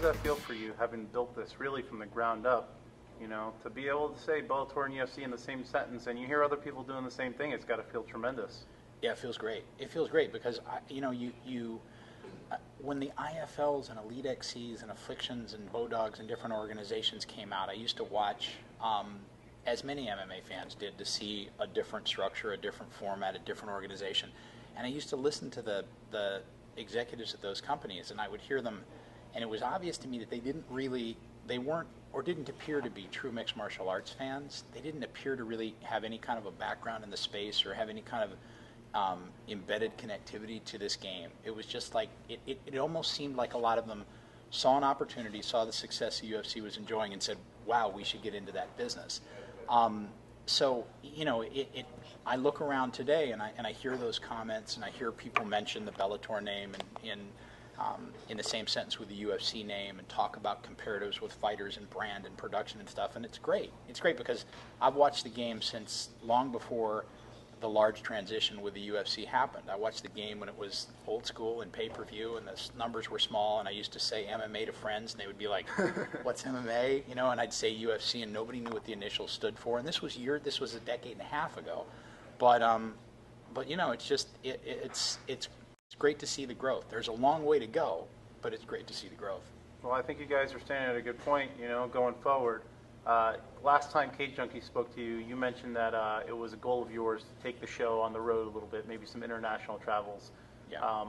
that feel for you, having built this really from the ground up? You know, to be able to say Bellator and UFC in the same sentence, and you hear other people doing the same thing, it's got to feel tremendous. Yeah, it feels great. It feels great because when the IFLs and Elite XCs and Afflictions and Bowdogs and different organizations came out, I used to watch, as many MMA fans did, to see a different structure, a different format, a different organization. And I used to listen to the executives at those companies, and I would hear them, and it was obvious to me that they weren't or didn't appear to be true mixed martial arts fans. They didn't appear to really have any kind of a background in the space or have any kind of embedded connectivity to this game. It was just like, it almost seemed like a lot of them saw an opportunity, saw the success the UFC was enjoying, and said, wow, we should get into that business. So, you know, I look around today and I hear those comments, and I hear people mention the Bellator name in the same sentence with the UFC name, and talk about comparatives with fighters and brand and production and stuff, and it's great. It's great because I've watched the game since long before the large transition with the UFC happened. I watched the game when it was old school and pay-per-view, and the numbers were small, and I used to say MMA to friends, and they would be like, what's MMA? You know, and I'd say UFC, and nobody knew what the initials stood for, and this was a decade and a half ago. But you know, it's just, it's great to see the growth. There's a long way to go, but it's great to see the growth. Well, I think you guys are standing at a good point, you know, going forward. Last time Cage Junkie spoke to you, you mentioned that it was a goal of yours to take the show on the road a little bit, maybe some international travels. Yeah.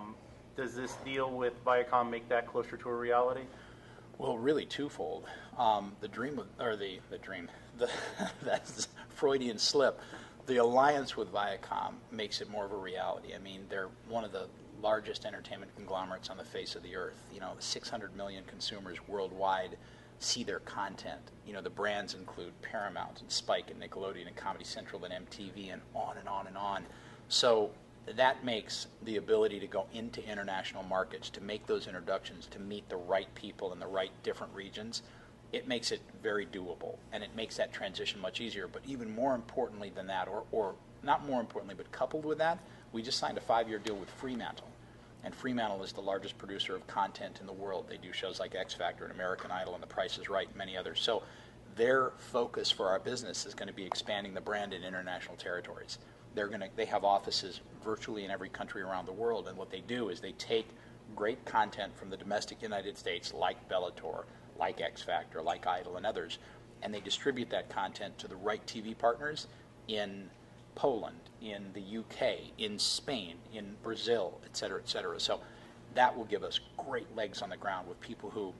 Does this deal with Viacom make that closer to a reality? Well, really twofold. That's Freudian slip. The alliance with Viacom makes it more of a reality. I mean, they're one of the largest entertainment conglomerates on the face of the earth. You know, 600 million consumers worldwide see their content. You know, the brands include Paramount and Spike and Nickelodeon and Comedy Central and MTV and on and on and on. So that makes the ability to go into international markets, to make those introductions, to meet the right people in the right different regions, it makes it very doable, and it makes that transition much easier. But even more importantly than that, or not more importantly, but coupled with that, we just signed a 5-year deal with Fremantle. And Fremantle is the largest producer of content in the world. They do shows like X Factor and American Idol and The Price is Right and many others. So their focus for our business is going to be expanding the brand in international territories. They have offices virtually in every country around the world, and what they do is they take great content from the domestic United States, like Bellator, like X Factor, like Idol and others, and they distribute that content to the right TV partners in Poland, in the UK, in Spain, in Brazil, et cetera, et cetera. So that will give us great legs on the ground with people who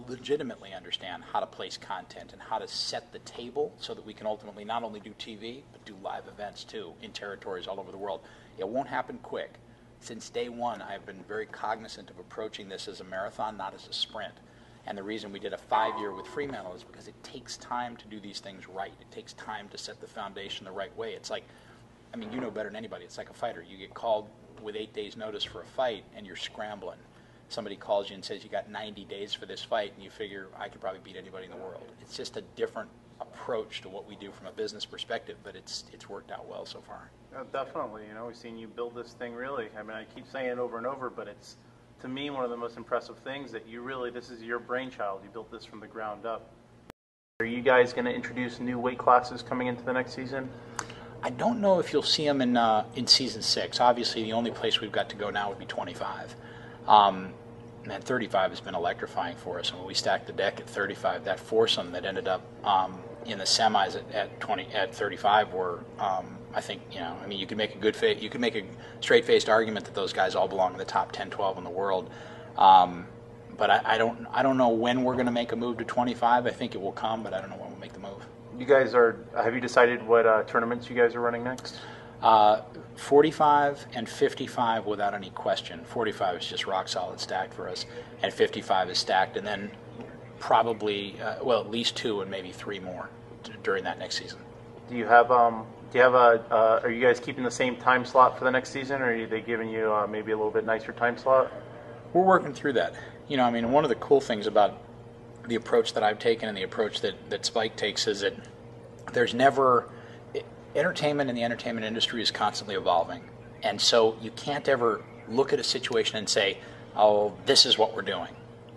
legitimately understand how to place content and how to set the table so that we can ultimately not only do TV, but do live events too in territories all over the world. It won't happen quick. Since day one, I've been very cognizant of approaching this as a marathon, not as a sprint. And the reason we did a 5-year with Fremantle is because it takes time to do these things right. It takes time to set the foundation the right way. It's like, I mean, you know better than anybody. It's like a fighter. You get called with 8 days' notice for a fight, and you're scrambling. Somebody calls you and says, you got 90 days for this fight, and you figure, I could probably beat anybody in the world. It's just a different approach to what we do from a business perspective, but it's worked out well so far. Definitely. You know, we've seen you build this thing really. I mean, I keep saying it over and over, but it's, to me, one of the most impressive things that you really, this is your brainchild. You built this from the ground up. Are you guys going to introduce new weight classes coming into the next season? I don't know if you'll see them in season 6. Obviously, the only place we've got to go now would be 25. And 35 has been electrifying for us. And when we stacked the deck at 35, that foursome that ended up in the semis at 35 were, I think, you know, I mean, you could make a straight-faced argument that those guys all belong in the top 10, 12 in the world. But I don't know when we're going to make a move to 25. I think it will come, but I don't know when we'll make the move. You guys have you decided what tournaments you guys are running next? 45 and 55 without any question. 45 is just rock solid stacked for us, and 55 is stacked, and then probably, well, at least 2 and maybe 3 more during that next season. Do you have are you guys keeping the same time slot for the next season, or are they giving you maybe a little bit nicer time slot? We're working through that. You know, I mean, one of the cool things about the approach that I've taken and the approach that Spike takes is that there's never, entertainment and the entertainment industry is constantly evolving. And so you can't ever look at a situation and say, oh, this is what we're doing.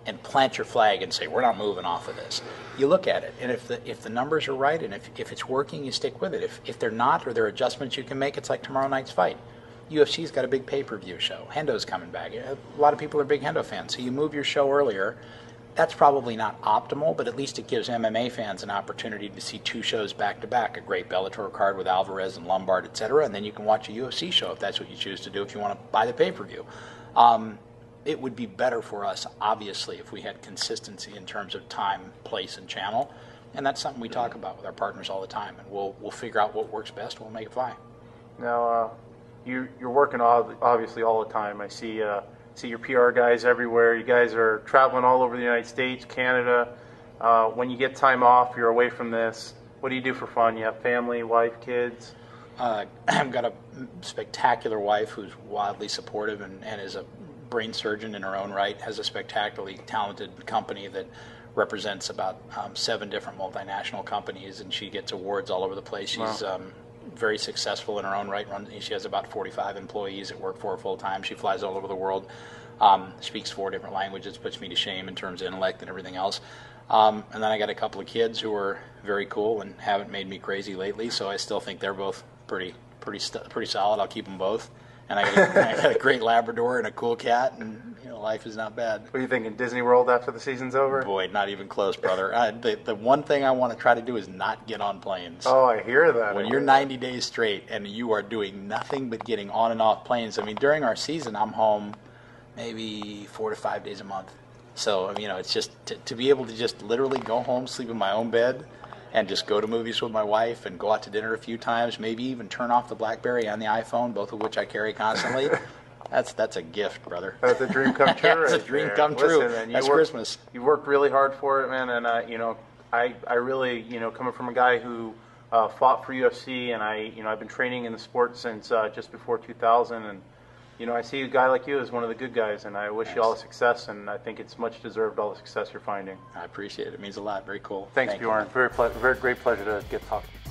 and plant your flag and say, we're not moving off of this. You look at it, and if the numbers are right, and if it's working, you stick with it. If they're not, or there are adjustments you can make, it's like tomorrow night's fight. UFC's got a big pay-per-view show. Hendo's coming back. A lot of people are big Hendo fans, so you move your show earlier. That's probably not optimal, but at least it gives MMA fans an opportunity to see 2 shows back-to-back, a great Bellator card with Alvarez and Lombard, etc., and then you can watch a UFC show if that's what you choose to do, if you want to buy the pay-per-view. It would be better for us, obviously, if we had consistency in terms of time, place, and channel, and that's something we talk about with our partners all the time, and we'll figure out what works best, and we'll make it fly. Now, you're working obviously all the time. I see your PR guys everywhere. You guys are traveling all over the United States, Canada. When you get time off, you're away from this. What do you do for fun? You have family, wife, kids? I've got a spectacular wife who's wildly supportive and is a brain surgeon in her own right, has a spectacularly talented company that represents about 7 different multinational companies, and she gets awards all over the place. She's very successful in her own right. She has about 45 employees that work for her full time. She flies all over the world, speaks 4 different languages, puts me to shame in terms of intellect and everything else. And then I got a couple of kids who are very cool and haven't made me crazy lately, so I still think they're both pretty solid. I'll keep them both. And I got a great Labrador and a cool cat, and life is not bad. What are you thinking, Disney World after the season's over? Boy, not even close, brother. The one thing I want to try to do is not get on planes. Oh, I hear that. When you're 90 days straight and you are doing nothing but getting on and off planes, I mean, during our season, I'm home maybe 4 to 5 days a month. So, it's just to be able to just literally go home, sleep in my own bed, and just go to movies with my wife and go out to dinner a few times, maybe even turn off the BlackBerry and the iPhone, both of which I carry constantly. That's a gift, brother. That's a dream come true. That's a dream come true. Listen, man, that's Christmas. You worked really hard for it, man, and I really, coming from a guy who fought for UFC, and I've been training in the sport since just before 2000, and I see a guy like you as one of the good guys, and I wish you all the success, and I think it's much deserved, all the success you're finding. I appreciate it. It means a lot. Very cool. Thanks, Bjorn. Very great pleasure to get talking to you.